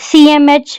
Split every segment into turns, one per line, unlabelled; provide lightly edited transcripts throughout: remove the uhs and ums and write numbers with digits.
CMH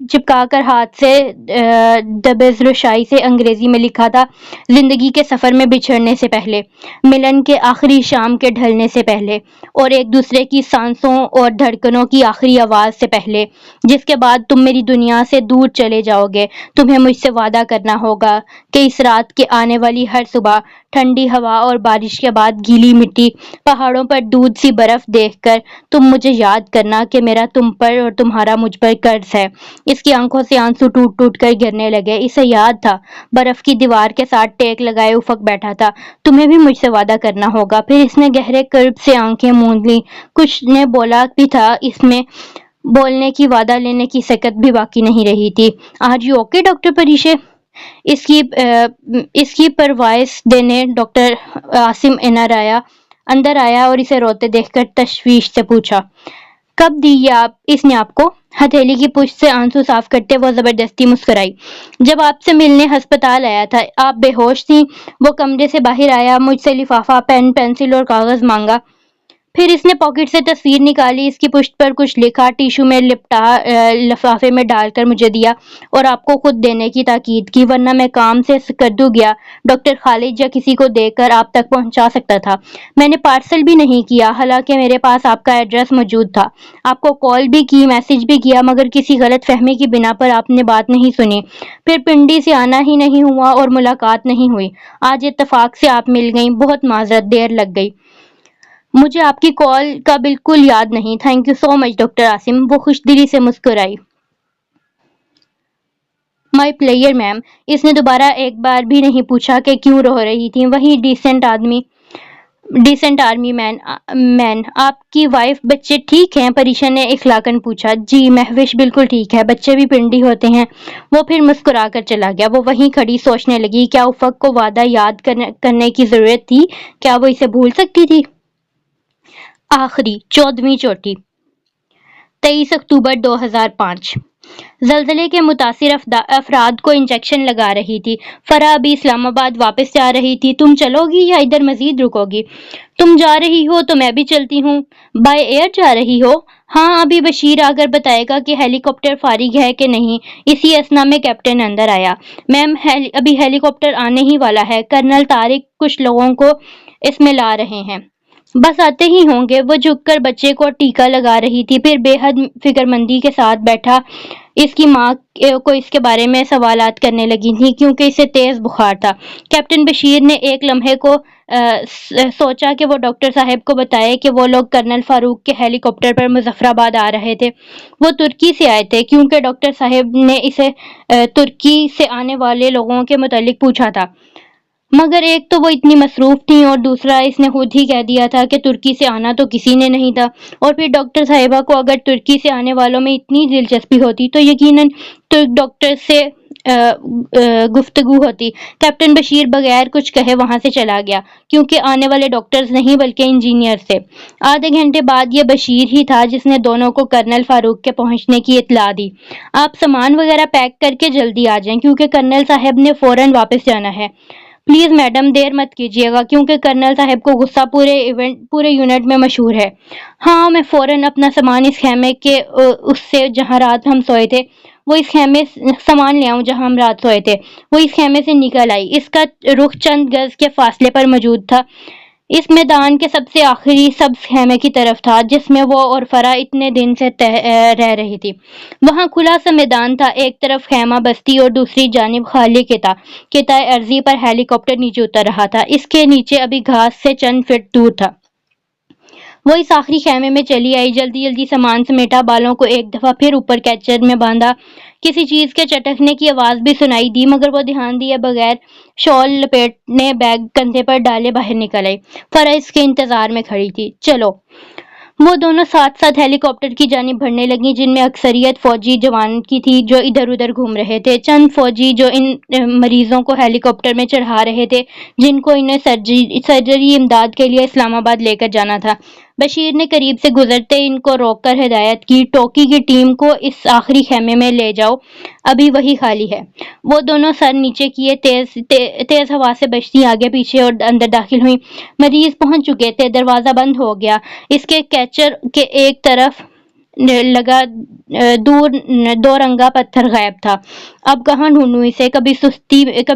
چپکا کر ہاتھ سے دبزرشائی سے انگریزی میں لکھا تھا، زندگی کے سفر میں بچھڑنے سے پہلے، ملن کے آخری شام کے ڈھلنے سے پہلے، اور ایک دوسرے کی سانسوں اور دھڑکنوں کی آخری آواز سے پہلے، جس کے بعد تم میری دنیا سے دور چلے جاؤ گے، تمہیں مجھ سے وعدہ کرنا ہوگا کہ اس رات کے آنے والی ہر صبح، ٹھنڈی ہوا اور بارش کے بعد گیلی مٹی، پہاڑوں پر دودھ سی برف دیکھ کر تم مجھے یاد کرنا کہ میرا تم پر اور تمہارا مجھ پر قرض ہے۔ اس کی آنکھوں سے آنسو ٹوٹ ٹوٹ کر گرنے لگے۔ اسے یاد تھا، برف کی دیوار کے ساتھ ٹیک لگائے افق بیٹھا تھا۔ تمہیں بھی مجھ سے وعدہ کرنا ہوگا۔ پھر اس نے گہرے کرب سے آنکھیں موند لیں۔ کچھ نے بولا بھی تھا، اس میں بولنے کی، وعدہ لینے کی سکت بھی باقی نہیں رہی تھی۔ Are you okay doctor Parishay? اس کی پروائس دینے ڈاکٹر عاصم اندر آیا اور اسے روتے دیکھ کر تشویش سے پوچھا، کب دی یہ اس نے آپ کو؟ ہتھیلی کی پشت سے آنسو صاف کرتے وہ زبردستی مسکرائی، جب آپ سے ملنے ہسپتال آیا تھا۔ آپ بے ہوش تھیں۔ وہ کمرے سے باہر آیا، مجھ سے لفافہ، پین، پنسل اور کاغذ مانگا۔ پھر اس نے پاکٹ سے تصویر نکالی، اس کی پشت پر کچھ لکھا، ٹیشو میں لپٹا لفافے میں ڈال کر مجھے دیا اور آپ کو خود دینے کی تاکید کی، ورنہ میں کام سے سکردو گیا ڈاکٹر خالد یا کسی کو دے کر آپ تک پہنچا سکتا تھا۔ میں نے پارسل بھی نہیں کیا، حالانکہ میرے پاس آپ کا ایڈریس موجود تھا۔ آپ کو کال بھی کی، میسج بھی کیا، مگر کسی غلط فہمی کی بنا پر آپ نے بات نہیں سنی۔ پھر پنڈی سے آنا ہی نہیں ہوا اور ملاقات نہیں ہوئی۔ آج اتفاق سے آپ مل گئیں، بہت معذرت، دیر لگ گئی۔ مجھے آپ کی کال کا بالکل یاد نہیں۔ Thank you so much doctor Asim. وہ خوش دلی سے مسکرائی۔ مائی پلیئر میم۔ اس نے دوبارہ ایک بار بھی نہیں پوچھا کہ کیوں رو رہی تھی۔ وہی ڈیسنٹ آرمی مین۔ آپ کی وائف، بچے ٹھیک ہیں؟ پریشا نے اخلاقاً پوچھا۔ جی مہوش بالکل ٹھیک ہے، بچے بھی پنڈی ہوتے ہیں۔ وہ پھر مسکرا کر چلا گیا۔ وہ وہیں کھڑی سوچنے لگی، کیا افق کو وعدہ یاد کرنے کی ضرورت تھی؟ کیا وہ اسے بھول سکتی تھی؟ آخری 14ویں چوٹی، 23 اکتوبر 2005۔ زلزلے کے متاثر افراد کو انجیکشن لگا رہی تھی۔ فرح ابھی اسلام آباد واپس جا رہی تھی۔ تم چلو گی یا ادھر مزید رکو گی؟ تم جا رہی ہو تو میں بھی چلتی ہوں۔ بائی ایئر جا رہی ہو؟ ہاں، ابھی بشیر آ کر بتائے گا کہ ہیلی کاپٹر فارغ ہے کہ نہیں۔ اسی اثنا میں کیپٹن اندر آیا۔ میم، ابھی ہیلی کاپٹر آنے ہی والا ہے۔ کرنل طارق کچھ لوگوں کو اس میں لا رہے ہیں۔ بس آتے ہی ہوں گے۔ وہ جھک کر بچے کو ٹیکا لگا رہی تھی، پھر بے حد فکرمندی کے ساتھ بیٹھا اس کی ماں کو اس کے بارے میں سوالات کرنے لگی تھی، کیونکہ اسے تیز بخار تھا۔ کیپٹن بشیر نے ایک لمحے کو سوچا کہ وہ ڈاکٹر صاحب کو بتائے کہ وہ لوگ کرنل فاروق کے ہیلی کاپٹر پر مظفر آباد آ رہے تھے۔ وہ ترکی سے آئے تھے، کیونکہ ڈاکٹر صاحب نے اسے ترکی سے آنے والے لوگوں کے متعلق پوچھا تھا، مگر ایک تو وہ اتنی مصروف تھیں اور دوسرا اس نے خود ہی کہہ دیا تھا کہ ترکی سے آنا تو کسی نے نہیں تھا، اور پھر ڈاکٹر صاحبہ کو اگر ترکی سے آنے والوں میں اتنی دلچسپی ہوتی تو یقیناً ترک ڈاکٹر سے گفتگو ہوتی۔ کیپٹن بشیر بغیر کچھ کہے وہاں سے چلا گیا، کیونکہ آنے والے ڈاکٹرز نہیں بلکہ انجینئر تھے۔ آدھے گھنٹے بعد یہ بشیر ہی تھا جس نے دونوں کو کرنل فاروق کے پہنچنے کی اطلاع دی۔ آپ سامان وغیرہ پیک کر کے جلدی آ جائیں، کیونکہ کرنل صاحب نے فوراً واپس جانا ہے۔ پلیز میڈم، دیر مت کیجیے گا، کیونکہ کرنل صاحب کو غصہ پورے یونٹ میں مشہور ہے۔ ہاں، میں فوراً اپنا سامان اس خیمے کے اس سے جہاں رات ہم سوئے تھے، سامان لے آؤں جہاں ہم رات سوئے تھے۔ وہ اس خیمے سے نکل آئی۔ اس کا رخ چند گز کے فاصلے پر موجود تھا، اس میدان کے سب سے آخری سبز خیمے کی طرف تھا جس میں وہ اور فرح اتنے دن سے رہ رہی تھی۔ وہاں کھلا سا میدان تھا، ایک طرف خیمہ بستی اور دوسری جانب خالی قطع ارضی پر ہیلی کاپٹر نیچے اتر رہا تھا۔ اس کے نیچے ابھی گھاس سے چند فٹ دور تھا۔ وہ اس آخری خیمے میں چلی آئی، جلدی جلدی سامان سمیٹا، بالوں کو ایک دفعہ پھر اوپر کیچر میں باندھا۔ کسی چیز کے چٹکنے کی آواز بھی سنائی دی، مگر وہ دھیان دیے بغیر شال لپیٹنے بیگ کندھے پر ڈالے باہر نکل آئی۔ فرح اس کے انتظار میں کھڑی تھی۔ چلو۔ وہ دونوں ساتھ ساتھ ہیلی کاپٹر کی جانب بڑھنے لگیں، جن میں اکثریت فوجی جوان کی تھی جو ادھر ادھر گھوم رہے تھے۔ چند فوجی جو ان مریضوں کو ہیلی کاپٹر میں چڑھا رہے تھے جن کو انہیں سرجری امداد کے لیے اسلام آباد لے کر جانا تھا۔ بشیر نے قریب سے گزرتے ان کو روک کر ہدایت کی، ٹوکی کی ٹیم کو اس آخری خیمے میں لے جاؤ، ابھی وہی خالی ہے۔ وہ دونوں سر نیچے کیے، تیز ہوا سے بچتی آگے پیچھے اور اندر داخل ہوئیں۔ مریض پہنچ چکے تھے، دروازہ بند ہو گیا۔ اس کے کیچر کے ایک طرف لگا دور دو رنگا پتھر غائب تھا۔ اب کہاں ڈھونڈوں اسے؟ کبھی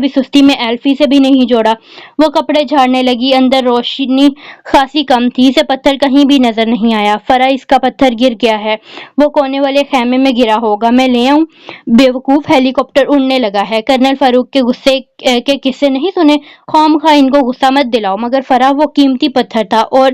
سستی میں ایلفی سے بھی نہیں جوڑا۔ وہ کپڑے جھاڑنے لگی۔ اندر روشنی خاصی کم تھی، اسے پتھر کہیں بھی نظر نہیں آیا۔ فرا اس کا پتھر گر گیا ہے، وہ کونے والے خیمے میں گرا ہوگا، میں لے آؤں؟ بیوقوف، ہیلی کاپٹر اڑنے لگا ہے۔ کرنل فاروق کے غصے کے قصے نہیں سنے؟ خواہ مخواہ ان کو غصہ مت دلاؤ۔ مگر فرا، وہ قیمتی پتھر تھا اور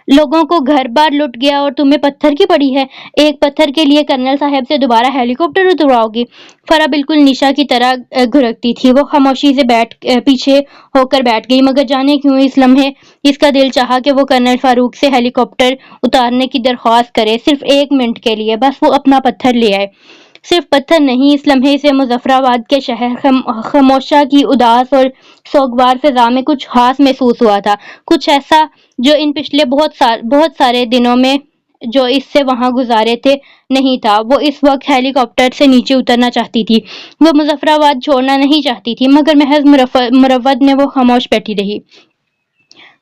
لوگوں کو گھر بار لٹ گیا اور تمہیں پتھر کی پڑی ہے۔ ایک پتھر کے لیے کرنل صاحب سے دوبارہ ہیلی کاپٹر اترواؤ گی؟ فرا بالکل نشا کی طرح گھرکتی تھی۔ وہ خاموشی سے پیچھے ہو کر بیٹھ گئی، مگر جانے کیوں اس لمحے اس کا دل چاہا کہ وہ کرنل فاروق سے ہیلی کاپٹر اتارنے کی درخواست کرے، صرف 1 منٹ کے لیے، بس وہ اپنا پتھر لے آئے۔ صرف پتھر نہیں، اس لمحے سے مظفرآباد کے شہر خاموشہ کی اداس اور سوگوار فضا میں کچھ خاص محسوس ہوا تھا، کچھ ایسا جو ان پچھلے بہت سارے دنوں میں جو اس سے وہاں گزارے تھے نہیں تھا۔ وہ اس وقت ہیلی کاپٹر سے نیچے اترنا چاہتی تھی، وہ مظفرآباد چھوڑنا نہیں چاہتی تھی، مگر محض مروت میں وہ خاموش بیٹھی رہی۔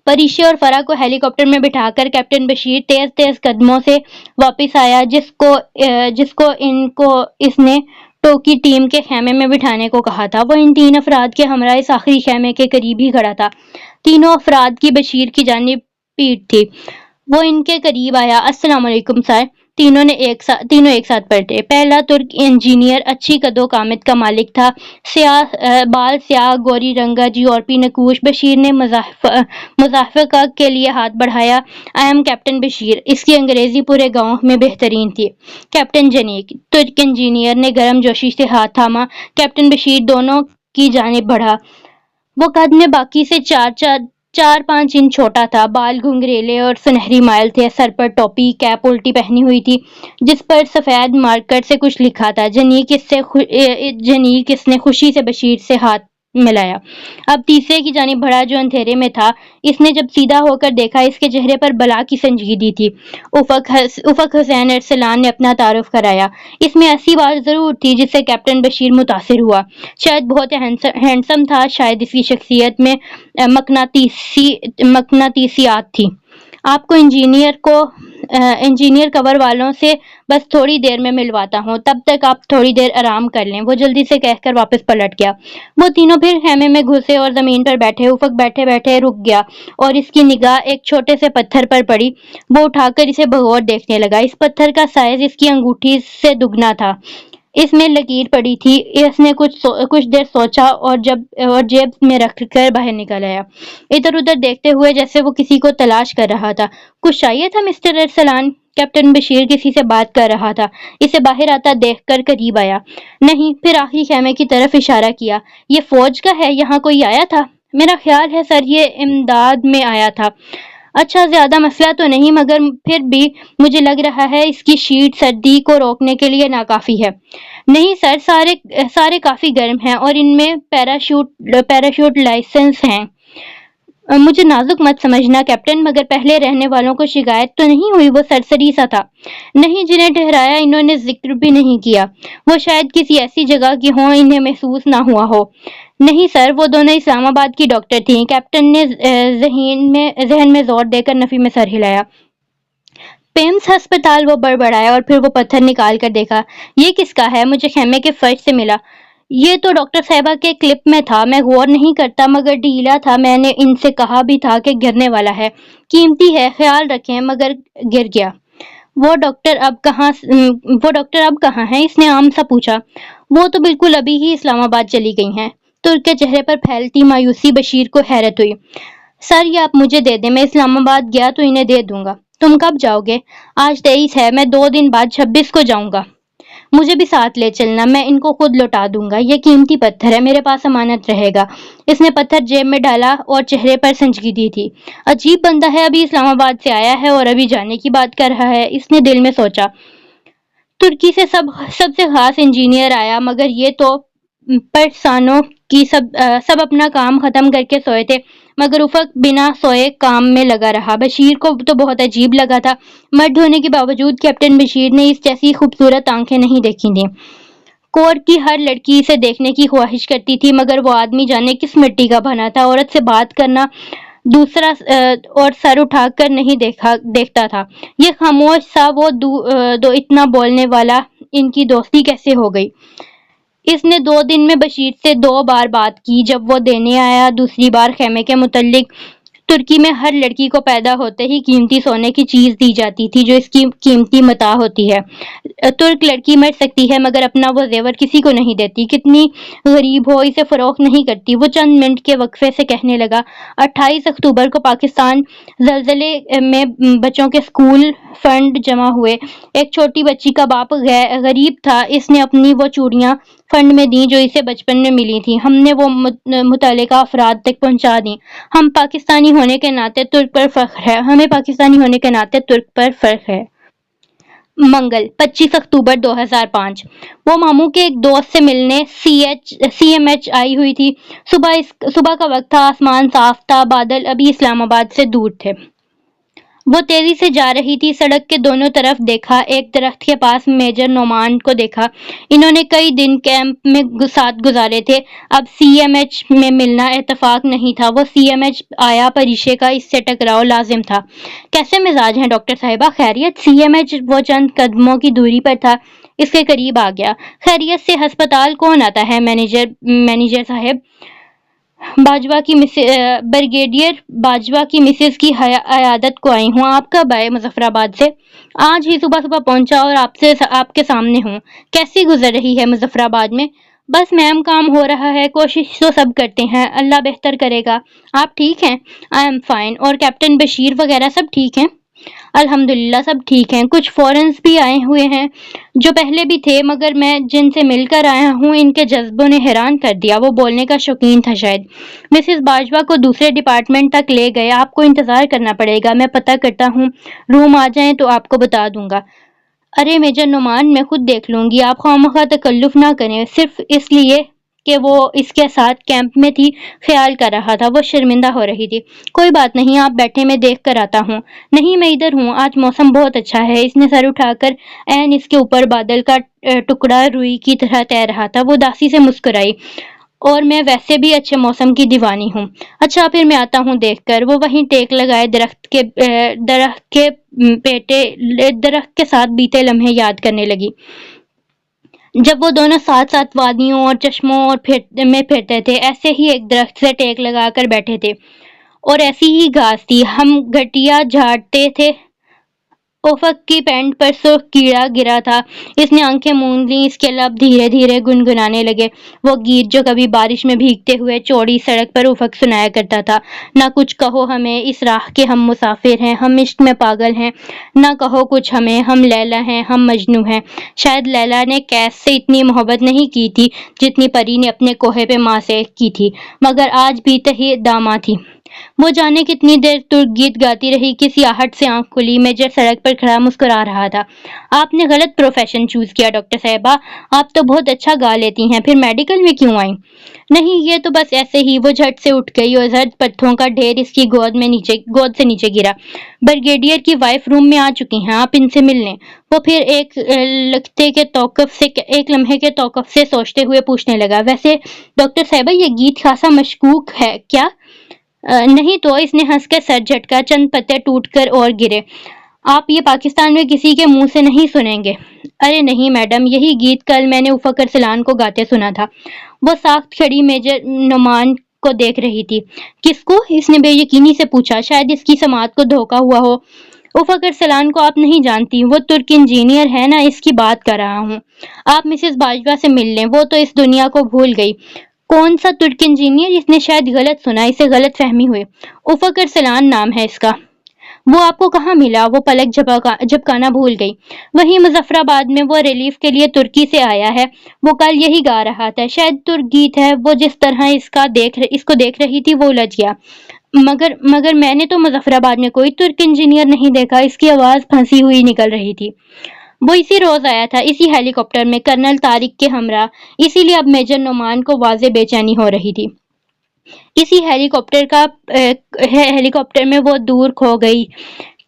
پریشی اور فرا کو ہیلی کاپٹر میں بٹھا کر کیپٹن بشیر تیز تیز قدموں سے واپس آیا، جس کو اس نے ٹوکی ٹیم کے خیمے میں بٹھانے کو کہا تھا۔ وہ ان 3 افراد کے ہمراہ اس آخری خیمے کے قریب ہی کھڑا تھا۔ تینوں افراد کی بشیر کی جانب پیٹھ تھی۔ وہ ان کے قریب آیا۔ السلام علیکم سر، تینوں ایک ساتھ پلٹے۔ پہلا ترک انجینئر اچھی قد و قامت کا مالک تھا، بال سیاہ، گوری رنگا، یورپی نقوش۔ بشیر نے مضافہ کے لیے ہاتھ بڑھایا۔ I am captain Bashir. اس کی انگریزی پورے گاؤں میں بہترین تھی۔ کیپٹن جنیک۔ ترک انجینئر نے گرم جوشی سے ہاتھ تھاما۔ کیپٹن بشیر دونوں کی جانب بڑھا۔ وہ قد میں باقی سے 4-5 انچ چھوٹا تھا، بال گھنگریلے اور سنہری مائل تھے، سر پر ٹوپی کیپ الٹی پہنی ہوئی تھی جس پر سفید مارکر سے کچھ لکھا تھا۔ جنیک اس نے خوشی سے بشیر سے ہاتھ ملایا۔ اب تیسرے کی جانب بڑھا جو اندھیرے میں تھا۔ اس نے جب سیدھا ہو کر دیکھا، اس کے چہرے پر بلا کی سنجیدگی تھی۔ افق حسین ارسلان نے اپنا تعارف کرایا۔ اس میں ایسی بات ضرور تھی جس سے کیپٹن بشیر متاثر ہوا۔ شاید بہت ہینڈسم تھا، شاید اس کی شخصیت میں مقناطیسیات تھی۔ آپ کو انجینئر کور والوں سے بس تھوڑی دیر میں ملواتا ہوں، تب تک آپ تھوڑی دیر آرام کر لیں۔ وہ جلدی سے کہہ کر واپس پلٹ گیا۔ وہ تینوں پھر خیمے میں گھسے اور زمین پر بیٹھے۔ افق بیٹھے بیٹھے رک گیا اور اس کی نگاہ ایک چھوٹے سے پتھر پر پڑی۔ وہ اٹھا کر اسے بغور دیکھنے لگا۔ اس پتھر کا سائز اس کی انگوٹھی سے دگنا تھا۔ اس میں لکیر پڑی تھی۔ اس نے کچھ دیر سوچا اور جیب میں رکھ کر باہر نکل آیا، ادھر ادھر دیکھتے ہوئے جیسے وہ کسی کو تلاش کر رہا تھا۔ کچھ چاہیے تھا مسٹر ارسلان؟ کیپٹن بشیر کسی سے بات کر رہا تھا، اسے باہر آتا دیکھ کر قریب آیا۔ نہیں، پھر آخری خیمے کی طرف اشارہ کیا۔ یہ فوج کا ہے، یہاں کوئی آیا تھا؟ میرا خیال ہے سر یہ امداد میں آیا تھا۔ اچھا، زیادہ مسئلہ تو نہیں، مگر پھر بھی مجھے لگ رہا ہے اس کی شیٹ سردی کو روکنے کے لیے ناکافی ہے۔ نہیں سر، سارے کافی گرم ہیں اور ان میں پیراشوٹ لائسنس ہیں۔ مجھے نازک مت سمجھنا کیپٹن، مگر پہلے رہنے والوں کو شکایت تو نہیں ہوئی؟ وہ سرسری سا تھا۔ نہیں، جنہیں ٹھہرایا انہوں نے ذکر بھی نہیں کیا۔ وہ شاید کسی ایسی جگہ کی ہوں انہیں محسوس نہ ہوا ہو۔ نہیں سر، وہ دونوں اسلام آباد کی ڈاکٹر تھیں۔ کیپٹن نے ذہن میں زور دے کر نفی میں سر ہلایا۔ پیمز ہسپتال، وہ بڑبڑایا اور پھر وہ پتھر نکال کر دیکھا۔ یہ کس کا ہے؟ مجھے خیمے کے فرش سے ملا۔ یہ تو ڈاکٹر صاحبہ کے کلپ میں تھا، میں غور نہیں کرتا، مگر ڈھیلا تھا، میں نے ان سے کہا بھی تھا کہ گرنے والا ہے، قیمتی ہے، خیال رکھیں، مگر گر گیا۔ وہ ڈاکٹر اب کہاں ہیں؟ اس نے عام سا پوچھا۔ وہ تو بالکل ابھی ہی اسلام آباد چلی گئی ہیں۔ ترک کے چہرے پر پھیلتی مایوسی بشیر کو حیرت ہوئی۔ سر یہ آپ مجھے دے دیں، میں اسلام آباد گیا تو انہیں دے دوں گا۔ تم کب جاؤ گے؟ آج 23 ہے، میں 2 دن بعد 26 کو جاؤں گا۔ مجھے بھی ساتھ لے چلنا، میں ان کو خود لوٹا دوں گا، یہ قیمتی پتھر ہے، میرے پاس امانت رہے گا۔ اس نے پتھر جیب میں ڈالا اور چہرے پر سنجیدگی تھی۔ عجیب بندہ ہے، ابھی اسلام آباد سے آیا ہے اور ابھی جانے کی بات کر رہا ہے۔ اس نے دل میں سوچا، ترکی سے سب سے خاص انجینئر آیا، مگر یہ تو پرسانوں کی سب اپنا کام ختم کر کے سوئے تھے، مگر افق بنا سوئے کام میں لگا رہا۔ بشیر کو تو بہت عجیب لگا تھا۔ مرد ہونے کے باوجود کیپٹن بشیر نے اس جیسی خوبصورت آنکھیں نہیں دیکھی تھیں۔ کور کی ہر لڑکی اسے دیکھنے کی خواہش کرتی تھی، مگر وہ آدمی جانے کس مٹی کا بنا تھا، عورت سے بات کرنا دوسرا اور سر اٹھا کر نہیں دیکھتا تھا۔ یہ خاموش سا وہ دو اتنا بولنے والا ان کی دوستی کیسے ہو گئی؟ اس نے 2 دن میں بشیر سے 2 بار بات کی۔ جب وہ دینے آیا دوسری بار خیمے کے متعلق، ترکی میں ہر لڑکی کو پیدا ہوتے ہی قیمتی سونے کی چیز دی جاتی تھی جو اس کی قیمتی متاع ہوتی ہے۔ ترک لڑکی مر سکتی ہے مگر اپنا وہ زیور کسی کو نہیں دیتی، کتنی غریب ہو اسے فروخت نہیں کرتی۔ وہ چند منٹ کے وقفے سے کہنے لگا، 28 اکتوبر کو پاکستان زلزلے میں بچوں کے اسکول فنڈ جمع ہوئے۔ ایک چھوٹی بچی کا باپ غریب تھا، اس نے اپنی وہ چوڑیاں فنڈ میں دیں جو اسے بچپن میں ملی تھیں، ہم نے وہ متعلقہ افراد تک پہنچا دیں۔ ہمیں پاکستانی ہونے کے ناطے ترک پر فخر ہے۔ منگل 25 اکتوبر 2005 وہ ماموں کے ایک دوست سے ملنے سی ایم ایچ آئی ہوئی تھی۔ صبح کا وقت تھا، آسمان صاف تھا، بادل ابھی اسلام آباد سے دور تھے۔ وہ تیزی سے جا رہی تھی، سڑک کے دونوں طرف دیکھا، ایک درخت کے پاس میجر نعمان کو دیکھا۔ انہوں نے کئی دن کیمپ میں ساتھ گزارے تھے، اب سی ایم ایچ میں ملنا اتفاق نہیں تھا۔ وہ سی ایم ایچ آیا، پریشے کا اس سے ٹکراؤ لازم تھا۔ کیسے مزاج ہیں ڈاکٹر صاحبہ؟ خیریت؟ سی ایم ایچ وہ چند قدموں کی دوری پر تھا، اس کے قریب آ گیا۔ خیریت سے؟ ہسپتال کون آتا ہے مینیجر صاحب؟ بریگیڈیئر باجوہ کی مسز کی عیادت کو آئی ہوں۔ آپ کب آئے مظفر آباد سے؟ آج ہی صبح پہنچا اور آپ کے سامنے ہوں۔ کیسی گزر رہی ہے مظفر آباد میں؟ بس میم کام ہو رہا ہے، کوشش تو سب کرتے ہیں، اللہ بہتر کرے گا۔ آپ ٹھیک ہیں؟ I am fine. اور کیپٹن بشیر وغیرہ سب ٹھیک ہیں؟ الحمدللہ سب ٹھیک ہیں۔ کچھ فورنز بھی آئے ہوئے ہیں جو پہلے بھی تھے مگر میں جن سے مل کر آیا ہوں ان کے جذبوں نے حیران کر دیا۔ وہ بولنے کا شوقین تھا شاید۔ مسز باجوہ کو دوسرے ڈپارٹمنٹ تک لے گئے۔ آپ کو انتظار کرنا پڑے گا، میں پتہ کرتا ہوں، روم آ جائیں تو آپ کو بتا دوں گا۔ ارے میجر نعمان میں خود دیکھ لوں گی، آپ خواہ تکلف نہ کریں۔ صرف اس لیے کہ وہ اس کے ساتھ کیمپ میں تھی خیال کر رہا تھا، وہ شرمندہ ہو رہی تھی۔ کوئی بات نہیں، آپ بیٹھے، میں دیکھ کر آتا ہوں۔ نہیں میں ادھر ہوں، آج موسم بہت اچھا ہے۔ اس نے سر اٹھا کر عین اس کے اوپر بادل کا ٹکڑا روئی کی طرح تیر رہا تھا۔ وہ اداسی سے مسکرائی، اور میں ویسے بھی اچھے موسم کی دیوانی ہوں۔ اچھا پھر میں آتا ہوں دیکھ کر۔ وہ وہیں ٹیک لگائے درخت کے ساتھ بیتے لمحے یاد کرنے لگی، جب وہ دونوں ساتھ ساتھ وادیوں اور چشموں میں پھرتے تھے، ایسے ہی ایک درخت سے ٹیک لگا کر بیٹھے تھے اور ایسی ہی گھاس تھی، ہم گھٹیا جھاڑتے تھے۔ افق کی پینٹ پر سرخ کیڑا گرا تھا، اس نے آنکھیں موند لیں، اس کے لب دھیرے دھیرے گنگنانے لگے، وہ گیت جو کبھی بارش میں بھیگتے ہوئے چوڑی سڑک پر افق سنایا کرتا تھا۔ نہ کچھ کہو ہمیں اس راہ کے ہم مسافر ہیں، ہم عشق میں پاگل ہیں، نہ کہو کچھ ہمیں، ہم لیلا ہیں، ہم مجنوں ہیں۔ شاید لیلا نے قیس سے اتنی محبت نہیں کی تھی جتنی پری نے اپنے کوہے پہ ماں سے کی تھی، مگر آج بھی تہی داماں تھی۔ وہ جانے کتنی دیر ترک گیت گاتی رہی، کسی آہٹ سے آنکھ کھلی، میجر سڑک پر کھڑا مسکرا رہا تھا۔ آپ نے غلط پروفیشن چوز کیا ڈاکٹر صاحبہ، آپ تو بہت اچھا گا لیتی ہیں، پھر میڈیکل میں کیوں آئیں؟ نہیں یہ تو بس ایسے ہی۔ وہ جھٹ سے اٹھ گئی اور زرد پتھروں کا ڈھیر اس کی گود سے نیچے گرا۔ بریگیڈیئر کی وائف روم میں آ چکی ہیں، آپ ان سے مل لیں۔ وہ پھر ایک لمحے کے توقف سے سوچتے ہوئے پوچھنے لگا، ویسے ڈاکٹر صاحبہ یہ گیت خاصا مشکوک ہے کیا؟ نہیں تو، اس نے ہنس کر سر جھٹکا، چند پتے ٹوٹ کر اور گرے۔ آپ یہ پاکستان میں کسی کے منہ سے نہیں سنیں گے۔ ارے نہیں میڈم، یہی گیت کل میں نے افق ارسلان کو گاتے سنا تھا۔ وہ ساکت کھڑی میجر نعمان کو دیکھ رہی تھی۔ کس کو؟ اس نے بے یقینی سے پوچھا، شاید اس کی سماعت کو دھوکہ ہوا ہو۔ افق ارسلان کو آپ نہیں جانتی، وہ ترک انجینئر ہے نا، اس کی بات کر رہا ہوں۔ آپ مسز باجوہ سے مل لیں، وہ تو اس دنیا کو بھول گئی۔ کون سا ترک انجینئر؟ اس نے شاید غلط سنا، اسے غلط فہمی ہوئی۔ افق ارسلان نام ہے اس کا۔ وہ آپ کو کہاں ملا؟ وہ پلک جھپکانا بھول گئی۔ وہیں مظفر آباد میں، وہ ریلیف کے لیے ترکی سے آیا ہے، وہ کل یہی گا رہا تھا، شاید ترک گیت ہے۔ وہ جس طرح اس کو دیکھ رہی تھی وہ الجھ گیا۔ مگر میں نے تو مظفر آباد میں کوئی ترک انجینئر نہیں دیکھا۔ اس کی آواز پھنسی ہوئی نکل رہی تھی۔ وہ اسی روز آیا تھا، اسی ہیلی کاپٹر میں، کرنل طارق کے ہمراہ، اسی لیے اب میجر نعمان کو واضح بے چینی ہو رہی تھی۔ اسی ہیلی کاپٹر میں وہ دور کھو گئی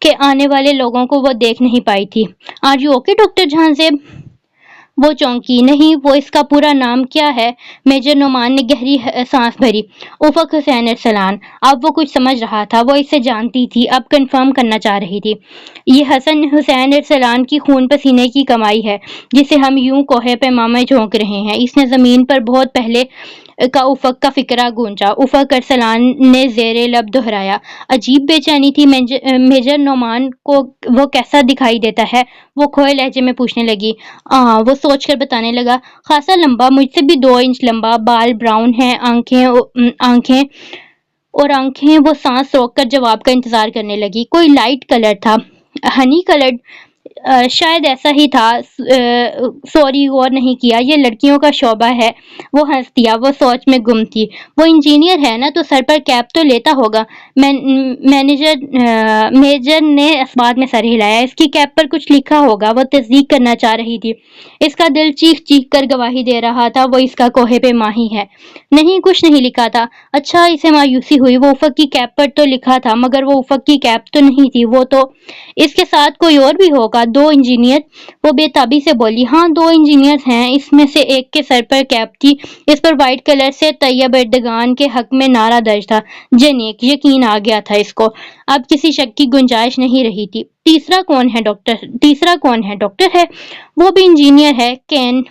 کہ آنے والے لوگوں کو وہ دیکھ نہیں پائی تھی۔ آر یو اوکے ڈاکٹر جہاں زیب؟ وہ چونکی. نہیں، وہ اس کا پورا نام کیا ہے؟ میجر نعمان نے گہری سانس بھری. افق حسین ارسلان. اب وہ کچھ سمجھ رہا تھا. وہ اسے جانتی تھی. اب کنفرم کرنا چاہ رہی تھی. یہ حسن حسین ارسلان کی خون پسینے کی کمائی ہے جسے ہم یوں کوہ پیما میں جھونک رہے ہیں. اس نے زمین پر بہت پہلے کا افق کا فکرہ گونجا. افق ارسلان نے زیر لب دہرایا. عجیب بے چینی تھی میجر نعمان کو. وہ کیسا دکھائی دیتا ہے؟ وہ کھوئے لہجے میں پوچھنے لگی. وہ سوچ کر بتانے لگا. خاصا لمبا، مجھ سے بھی 2 انچ لمبا. بال براؤن ہیں. آنکھیں. وہ سانس روک کر جواب کا انتظار کرنے لگی. کوئی لائٹ کلر تھا. Honey coloured. شاید ایسا ہی تھا. سوری، غور نہیں کیا. یہ لڑکیوں کا شعبہ ہے. وہ ہنس دیا. وہ سوچ میں گم تھی. وہ انجینئر ہے نا، تو سر پر کیپ تو لیتا ہوگا. میجر نے اسبات میں سر ہلایا. اس کی کیپ پر کچھ لکھا ہوگا. وہ تصدیق کرنا چاہ رہی تھی. اس کا دل چیخ چیخ کر گواہی دے رہا تھا. وہ اس کا کوہ پیما ہی ہے. نہیں، کچھ نہیں لکھا تھا. اچھا، اسے مایوسی ہوئی. وہ افق کی کیپ پر تو لکھا تھا، مگر وہ افق کی کیپ تو نہیں تھی. وہ تو اس کے ساتھ کوئی اور بھی ہوگا. 2 انجینئر. وہ بے تابی سے بولی. ہاں، 2 انجینئر ہیں. اس میں سے ایک کے سر پر کیپ تھی. اس پر وائٹ کلر سے طیب اردگان کے حق میں نعرہ درج تھا. جنیک. یقین آ گیا تھا اس کو. اب کسی شک کی گنجائش نہیں رہی تھی. تیسرا کون ہے؟ ڈاکٹر ہے. وہ بھی انجینئر ہے. کین.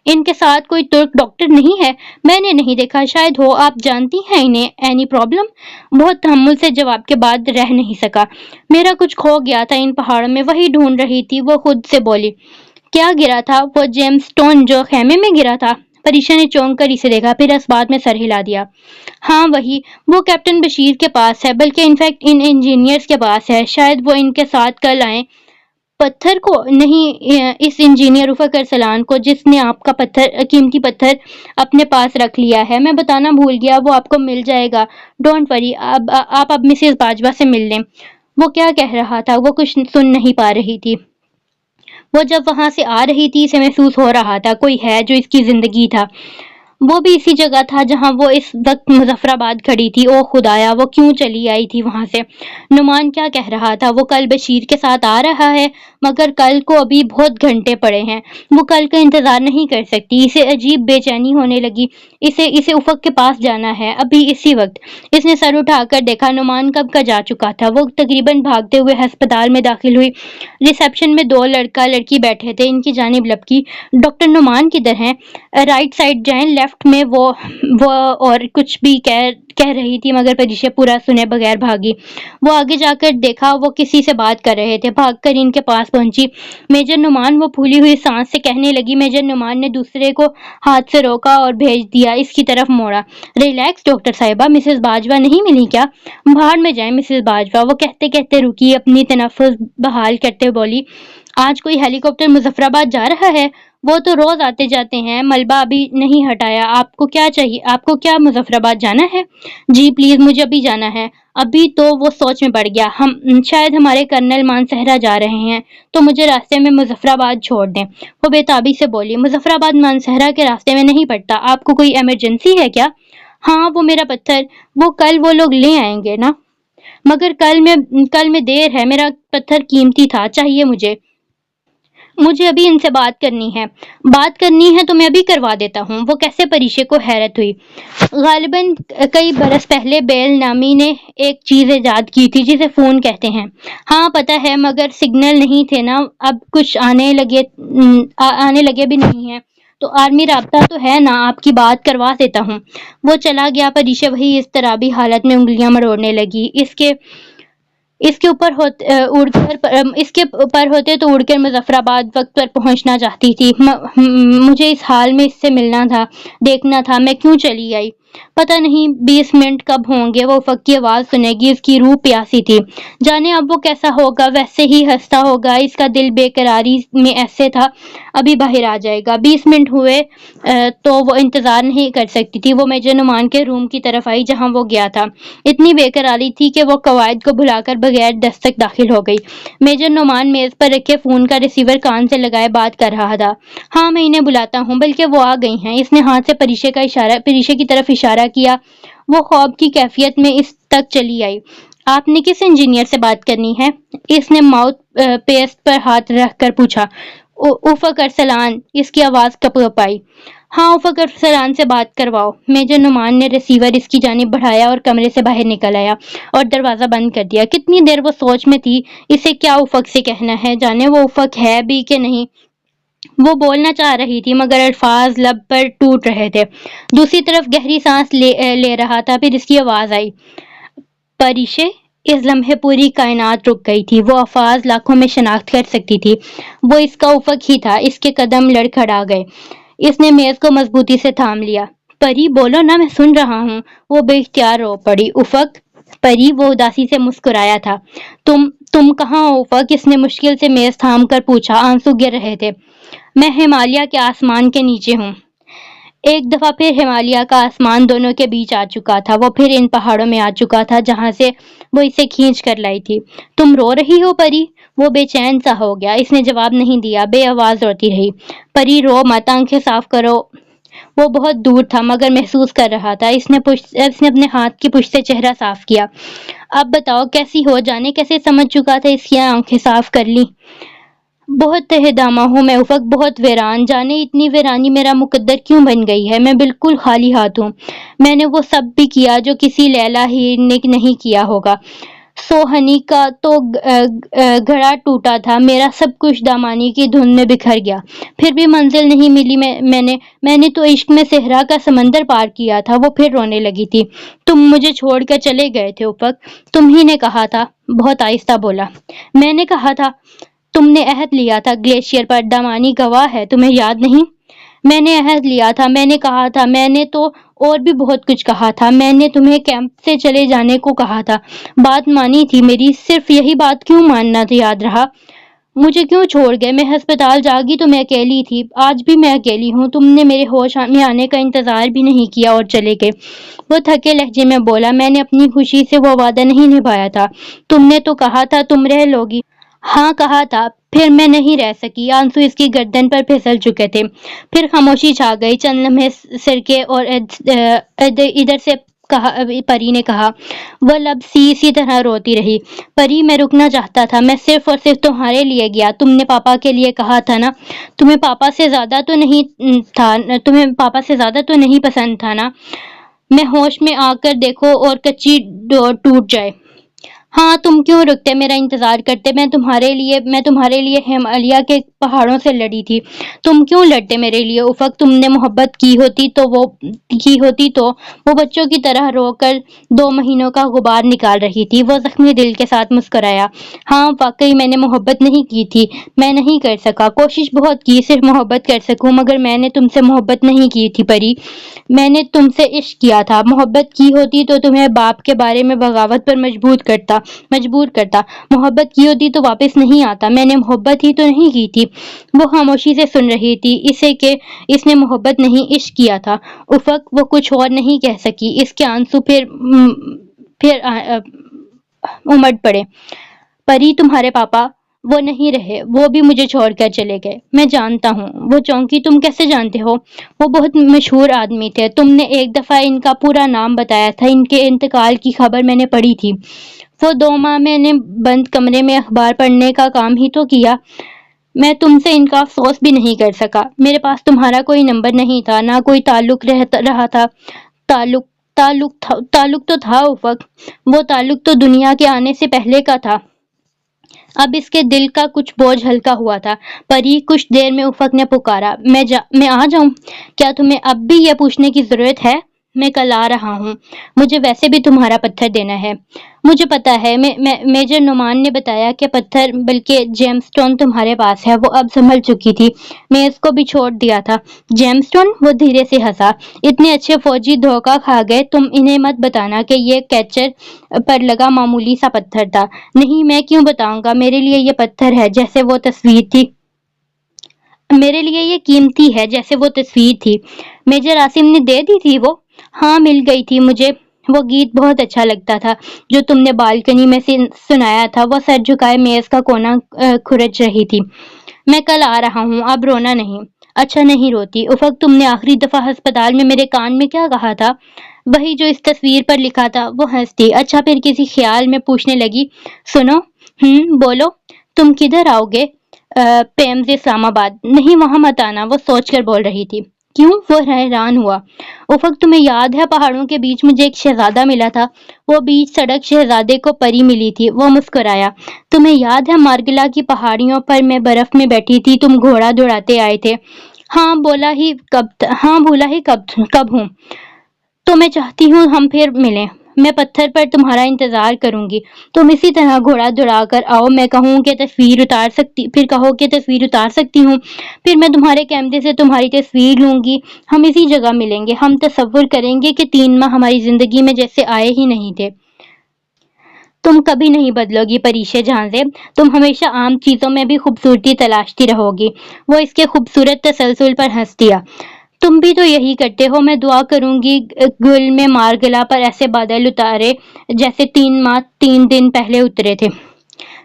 ان کے ساتھ کوئی ترک ڈاکٹر نہیں ہے؟ میں نے نہیں دیکھا. شاید ہو. آپ جانتی ہیں انہیں؟ Any problem? بہت تحمل سے جواب کے بعد رہ نہیں سکا. میرا کچھ کھو گیا تھا ان پہاڑوں میں. وہی ڈھونڈ رہی تھی. وہ خود سے بولی. کیا گرا تھا؟ وہ جیمز سٹون جو خیمے میں گرا تھا. پریشا نے چونک کر اسے دیکھا، پھر اسبات میں سر ہلا دیا. ہاں وہی. وہ کیپٹن بشیر کے پاس ہے، بلکہ انفیکٹ ان انجینئرز کے پاس ہے. شاید وہ ان کے ساتھ کل آئیں. پتھر کو؟ نہیں، اس انجینئر افق ارسلان کو، جس نے آپ کا قیمتی پتھر اپنے پاس رکھ لیا ہے. میں بتانا بھول گیا. وہ آپ کو مل جائے گا. Don't worry. آپ اب مسز باجوہ سے مل لیں. وہ کیا کہہ رہا تھا؟ وہ کچھ سن نہیں پا رہی تھی. وہ جب وہاں سے آ رہی تھی اسے محسوس ہو رہا تھا کوئی ہے جو اس کی زندگی تھا. وہ بھی اسی جگہ تھا جہاں وہ اس وقت مظفر آباد کھڑی تھی. او خدایا، وہ کیوں چلی آئی تھی وہاں سے؟ نعمان کیا کہہ رہا تھا؟ وہ کل بشیر کے ساتھ آ رہا ہے، مگر کل کو ابھی بہت گھنٹے پڑے ہیں. وہ کل کا انتظار نہیں کر سکتی. اسے عجیب بے چینی ہونے لگی. اسے افق کے پاس جانا ہے، ابھی اسی وقت. اس نے سر اٹھا کر دیکھا. نعمان کب کا جا چکا تھا. وہ تقریباً بھاگتے ہوئے ہسپتال میں داخل ہوئی. ریسیپشن میں 2 لڑکا لڑکی بیٹھے تھے. ان کی جانب لپکی. ڈاکٹر نعمان کدھر ہیں؟ رائٹ سائڈ جائیں. لیفٹ میں. وہ اور کچھ بھی کہہ رہی تھی، مگر پریشا پورا سنے بغیر بھاگی. وہ آگے جا کر دیکھا وہ کسی سے بات کر رہے تھے. بھاگ کر ان کے پاس پہنچی. میجر نعمان. وہ پھولی ہوئی سانس سے کہنے لگی. میجر نعمان نے دوسرے کو ہاتھ سے روکا اور بھیج دیا. اس کی طرف موڑا. ریلیکس ڈاکٹر صاحبہ. مسز باجوہ نہیں ملی کیا؟ باہر میں جائیں مسز باجوہ. وہ کہتے کہتے رکی. اپنی تنفس بحال کرتے بولی. آج کوئی ہیلی کاپٹر مظفر آباد جا رہا ہے؟ وہ تو روز آتے جاتے ہیں. ملبہ ابھی نہیں ہٹایا. آپ کو کیا چاہیے؟ آپ کو کیا مظفر آباد جانا ہے؟ جی پلیز، مجھے ابھی جانا ہے. ابھی تو وہ سوچ میں پڑ گیا. شاید ہمارے کرنل مانسہرہ جا رہے ہیں، تو مجھے راستے میں مظفر آباد چھوڑ دیں. وہ بے تابی سے بولی. مظفر آباد مانسہرہ کے راستے میں نہیں پڑتا. آپ کو کوئی ایمرجنسی ہے کیا؟ ہاں، وہ میرا پتھر. وہ کل وہ لوگ لے آئیں گے نا؟ مگر کل میں دیر ہے. میرا پتھر قیمتی تھا. چاہیے مجھے ابھی ان سے بات کرنی ہے تو میں ابھی کروا دیتا ہوں. وہ کیسے؟ پریشے کو حیرت ہوئی. غالباً کئی برس پہلے بیل نامی نے ایک چیز ایجاد کی تھی جسے فون کہتے ہیں. ہاں پتہ ہے، مگر سگنل نہیں تھے نا. اب کچھ آنے لگے بھی نہیں ہیں. تو آرمی رابطہ تو ہے نا. آپ کی بات کروا دیتا ہوں. وہ چلا گیا. پریشا وہی اضطرابی حالت میں انگلیاں مروڑنے لگی. اس کے اوپر ہوتے تو اڑ کر مظفر آباد وقت پر پہنچنا چاہتی تھی. مجھے اس حال میں اس سے ملنا تھا، دیکھنا تھا. میں کیوں چلی آئی؟ پتہ نہیں 20 منٹ کب ہوں گے. وہ افق کی آواز سنے گی. اس کی روح پیاسی تھی. جانے اب وہ کیسا ہوگا. ویسے ہی ہنستا ہوگا. اس کا دل بے قراری میں ایسے تھا ابھی باہر آ جائے گا. 20 منٹ ہوئے تو وہ انتظار نہیں کر سکتی تھی. وہ میجر نعمان کے روم کی طرف آئی جہاں وہ گیا تھا. اتنی بے قراری تھی کہ وہ قواعد کو بھلا کر بغیر دستک داخل ہو گئی. میجر نعمان میز پر رکھے فون کا ریسیور کان سے لگائے بات کر رہا تھا. ہاں میں انہیں بلاتا ہوں، بلکہ وہ آ گئی ہیں. اس نے ہاتھ سے پریشا کی طرف اشارہ کیا. وہ خواب کی کیفیت میں اس تک چلی آئی. آپ نے کس انجینئر سے بات کرنی ہے؟ اس نے ماؤتھ پیس پر ہاتھ رکھ کر پوچھا. افق ارسلان، اس کی آواز کپ آئی۔ ہاں افق ارسلان سے بات کرواؤ۔ میجر نعمان نے ریسیور اس کی جانب بڑھایا اور کمرے سے باہر نکل آیا اور دروازہ بند کر دیا۔ کتنی دیر وہ سوچ میں تھی اسے کیا افق سے کہنا ہے، جانے وہ افق ہے بھی کہ نہیں۔ وہ بولنا چاہ رہی تھی مگر الفاظ لب پر ٹوٹ رہے تھے۔ دوسری طرف گہری سانس لے رہا تھا، پھر اس کی آواز آئی، پریشے۔ اس لمحے پوری کائنات رک گئی تھی۔ وہ الفاظ لاکھوں میں شناخت کر سکتی تھی، وہ اس کا افق ہی تھا۔ اس کے قدم لڑکھڑا گئے، اس نے میز کو مضبوطی سے تھام لیا۔ پری بولو نا، میں سن رہا ہوں۔ وہ بے اختیار رو پڑی۔ افق؟ پری، وہ اداسی سے مسکرایا تھا۔ تم کہاں ہو افق؟ اس نے مشکل سے میز تھام کر پوچھا، آنسو گر رہے تھے۔ میں ہمالیہ کے آسمان کے نیچے ہوں۔ ایک دفعہ پھر ہمالیہ کا آسمان دونوں کے بیچ آ چکا تھا، وہ پھر ان پہاڑوں میں آ چکا تھا جہاں سے وہ اسے کھینچ کر لائی تھی۔ تم رو رہی ہو پری؟ وہ بے چین سا ہو گیا، اس نے جواب نہیں دیا، بے آواز روتی رہی۔ پری رو مت، آنکھیں صاف کرو۔ وہ بہت دور تھا مگر محسوس کر رہا تھا۔ اس نے اپنے ہاتھ کی پشت سے چہرہ صاف کیا۔ اب بتاؤ کیسی ہو؟ جانے کیسے سمجھ چکا تھا اس کی آنکھیں صاف کر لی۔ بہت تہ دامہ ہوں میں افق، بہت ویران۔ جانے اتنی ویرانی میرا مقدر کیوں بن گئی ہے؟ میں بالکل خالی ہاتھ ہوں۔ میں نے وہ سب بھی کیا جو کسی لیلا ہی نے نہیں کیا ہوگا۔ سوہنی کا تو گھڑا ٹوٹا تھا، میرا سب کچھ دامانی کی دھند میں بکھر گیا، پھر بھی منزل نہیں ملی۔ میں نے تو عشق میں صحرا کا سمندر پار کیا تھا۔ وہ پھر رونے لگی تھی۔ تم مجھے چھوڑ کر چلے گئے تھے افق، تم ہی نے کہا تھا۔ بہت آہستہ بولا۔ میں نے کہا تھا؟ تم نے عہد لیا تھا گلیشیئر پر، دامانی گواہ ہے، تمہیں یاد نہیں؟ میں نے عہد لیا تھا، میں نے کہا تھا، میں نے تو اور بھی بہت کچھ کہا تھا۔ میں نے تمہیں کیمپ سے چلے جانے کو کہا تھا، بات مانی تھی میری، صرف یہی بات کیوں ماننا تھا یاد رہا؟ مجھے کیوں چھوڑ گئے؟ میں ہسپتال جاگی تو میں اکیلی تھی، آج بھی میں اکیلی ہوں۔ تم نے میرے ہوش میں آنے کا انتظار بھی نہیں کیا اور چلے گئے۔ وہ تھکے لہجے میں بولا، میں نے اپنی خوشی سے وہ وعدہ نہیں نبھایا تھا۔ تم نے تو کہا تھا تم رہ لوگی۔ ہاں کہا تھا، پھر میں نہیں رہ سکی۔ آنسو اس کی گردن پر پھسل چکے تھے۔ پھر خاموشی چھا گئی۔ چند لمحے سرکے اور ادھر سے پری نے کہا۔ وہ لب سی طرح روتی رہی۔ پری، میں رکنا چاہتا تھا، میں صرف اور صرف تمہارے لیے گیا۔ تم نے پاپا کے لیے کہا تھا نا؟ تمہیں پاپا سے زیادہ تو نہیں پسند تھا نا؟ میں ہوش میں آ کر دیکھو اور کچی ڈور ٹوٹ جائے۔ ہاں تم کیوں رکتے، میرا انتظار کرتے؟ میں تمہارے لیے ہمالیہ کے پہاڑوں سے لڑی تھی۔ تم کیوں لڑتے میرے لیے افق؟ تم نے محبت کی ہوتی تو وہ بچوں کی طرح رو کر 2 مہینوں کا غبار نکال رہی تھی۔ وہ زخمی دل کے ساتھ مسکرایا۔ ہاں واقعی میں نے محبت نہیں کی تھی، میں نہیں کر سکا، کوشش بہت کی صرف محبت کر سکوں، مگر میں نے تم سے محبت نہیں کی تھی پری، میں نے تم سے عشق کیا تھا۔ محبت کی ہوتی تو تمہیں باپ کے بارے میں بغاوت پر مجبور کرتا، محبت کی ہوتی تو واپس نہیں آتا۔ میں نے محبت ہی تو نہیں کی تھی۔ وہ خاموشی سے سن رہی تھی اسے کہ اس نے محبت نہیں عشق کیا تھا۔ افق، وہ کچھ اور نہیں کہہ سکی۔ اس کے آنسو پھر امڑ پڑے۔ پری، تمہارے پاپا وہ نہیں رہے، وہ بھی مجھے چھوڑ کر چلے گئے۔ میں جانتا ہوں۔ وہ چونکی، تم کیسے جانتے ہو؟ وہ بہت مشہور آدمی تھے، تم نے ایک دفعہ ان کا پورا نام بتایا تھا، ان کے انتقال کی خبر میں نے پڑھی تھی۔ وہ 2 ماہ میں نے بند کمرے میں اخبار پڑھنے کا کام ہی تو کیا۔ میں تم سے ان کا افسوس بھی نہیں کر سکا۔ میرے پاس تمہارا کوئی نمبر نہیں تھا، نہ کوئی تعلق رہا تھا۔ تعلق تو تھا افق، وہ تعلق تو دنیا کے آنے سے پہلے کا تھا۔ اب اس کے دل کا کچھ بوجھ ہلکا ہوا تھا۔ پری، کچھ دیر میں افق نے پکارا، میں آ جاؤں؟ کیا تمہیں اب بھی یہ پوچھنے کی ضرورت ہے؟ میں کل آ رہا ہوں، مجھے ویسے بھی تمہارا پتھر دینا ہے۔ مجھے پتا ہے، میجر نعمان نے بتایا کہ پتھر بلکہ جیم سٹون تمہارے پاس ہے۔ وہ اب سنبھل چکی تھی۔ میں اس کو بھی چھوڑ دیا تھا۔ جیم سٹون؟ وہ دھیرے سے ہنسا۔ اتنے اچھے فوجی دھوکہ کھا گئے، تم انہیں مت بتانا کہ یہ کیچر پر لگا معمولی سا پتھر تھا۔ نہیں، میں کیوں بتاؤں گا؟ میرے لیے یہ پتھر ہے جیسے وہ تصویر تھی، میرے لیے یہ قیمتی ہے جیسے وہ تصویر تھی۔ میجر عاصم نے دے دی تھی وہ؟ ہاں مل گئی تھی مجھے۔ وہ گیت بہت اچھا لگتا تھا جو تم نے بالکنی میں سے سنایا تھا۔ وہ سر جھکائے میز کا کونا کھرچ رہی تھی۔ میں کل آ رہا ہوں، اب رونا نہیں۔ اچھا نہیں روتی افق، تم نے آخری دفعہ ہسپتال میں میرے کان میں کیا کہا تھا؟ وہی جو اس تصویر پر لکھا تھا۔ وہ ہنسی۔ اچھا، پھر کسی خیال میں پوچھنے لگی، سنو، بولو، تم کدھر آؤ گے؟ پیمز اسلام آباد۔ نہیں وہاں مت آنا، وہ سوچ کر بول رہی تھی۔ کیوں؟ وہ حیران ہوا۔ افق تمہیں یاد ہے پہاڑوں کے بیچ مجھے ایک شہزادہ ملا تھا؟ وہ بیچ سڑک شہزادے کو پری ملی تھی۔ وہ مسکرایا۔ تمہیں یاد ہے مارگلا کی پہاڑیوں پر میں برف میں بیٹھی تھی، تم گھوڑا دوڑاتے آئے تھے؟ ہاں بھولا ہی کب ہوں۔ تو میں چاہتی ہوں ہم پھر ملیں۔ میں پتھر پر تمہارا انتظار کروں گی، تم اسی طرح گھوڑا دوڑا کر آؤ، میں کہوں کہ تصویر اتار سکتی ہوں، پھر میں تمہارے کیمرے سے تمہاری تصویر لوں گی، ہم اسی جگہ ملیں گے، ہم تصور کریں گے کہ 3 ماہ ہماری زندگی میں جیسے آئے ہی نہیں تھے۔ تم کبھی نہیں بدلو گی پریشے جھانزے، تم ہمیشہ عام چیزوں میں بھی خوبصورتی تلاشتی رہو گی۔ وہ اس کے خوبصورت تسلسل پر ہنس دیا۔ تم بھی تو یہی کرتے ہو، میں دعا کروں گی گل میں مارگلا پر ایسے بادل اتارے جیسے 3 ماہ 3 دن پہلے اترے تھے۔